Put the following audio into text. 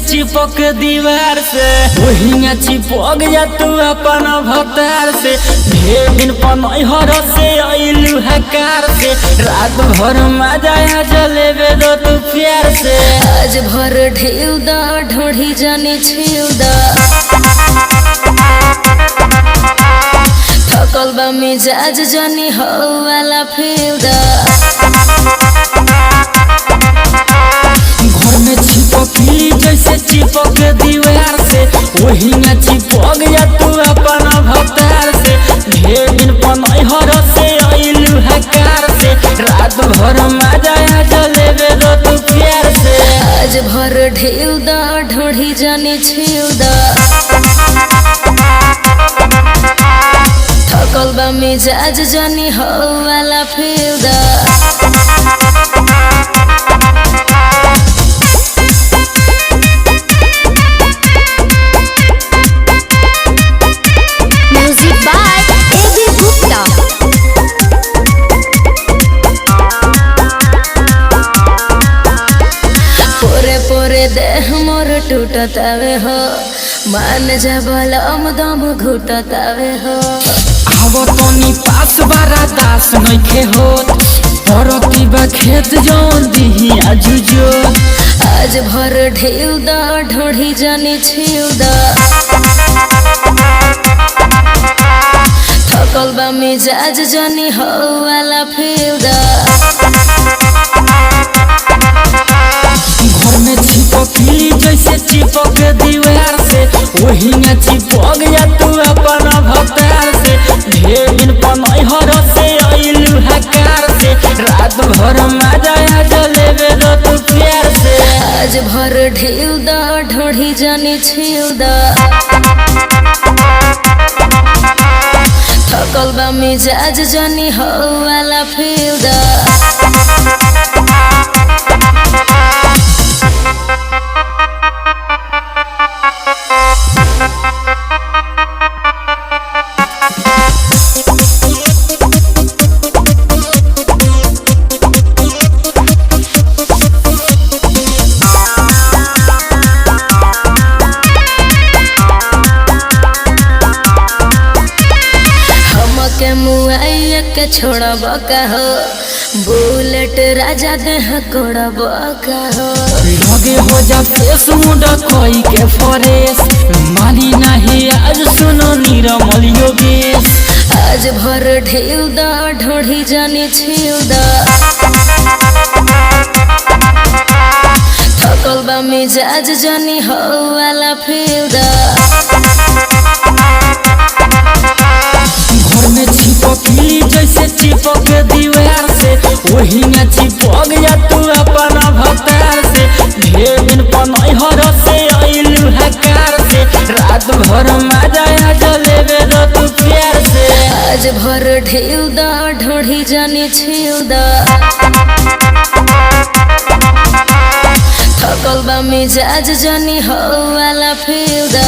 चिपक दीवार से वही चिपक जा तू अपन भतार से। ढेर दिन पनहर से अइलू हकार से रात भर मजा जलेबे दो तू प्यार से। आज भर ढेउ दा ढोढ़ी जाने छिउ दा थकल बा मिजाज जानी हो वाला फिउ दा। घर में चिपकली जैसे चिपक दीवार से वही चिपक जा तू अपन भतार से। ढेर दिन पनहर से अइलू हकार से रात भर मजा जलेबे दो तू प्यार से। आज भर ढेउ दा ढोढ़ी जाने छिउ दा थकल बा मिजाज जानी हो वाला फिउ दा। देह मोर टूटतावे हो मान जा बलम दम घुटतावे हो। आवो तनी पास बारा दास नइखे होत परती बा खेत जौन दिही आजुजो। आज भर ढेउ दा ढोढ़ी जाने छिउ दा थकल बा मिजाज जानी हो वाला फिउ दा। घर में चिपकली जैसे चिपक दीवार से वही चिपक जा तू अपन भतार से। ढेर दिन पनहर से अइलू हकार से रात भर मजा जलेबे दो तू प्यार से। आज भर ढेउ दा ढोढ़ी जाने छिउ दा थकल बा मिजाज जानी हो वाला फिउ दा। के छोड़ब का हो बुलेट राजा देह कोड़ब का हो। लगे हो जा फेस मुंडा कोई के फरेस मानी नहीं आज सुनो निरमल योगेश। आज भर ढेउ दा ढोढ़ी जाने छिउ दा थकल बा मिजाज जानी हो वाला फिउ दा। घर में चिपकली जैसे चिपक दीवार से वही चिपक जा तू अपन भतार से। ढेर दिन पनहर से अइलू हकार से रात भर मजा जलेबे दो तू प्यार से। आज भर ढेउ दा ढोढ़ी जाने छिउ दा थकल बा मिजाज जानी हो वाला फिउ दा।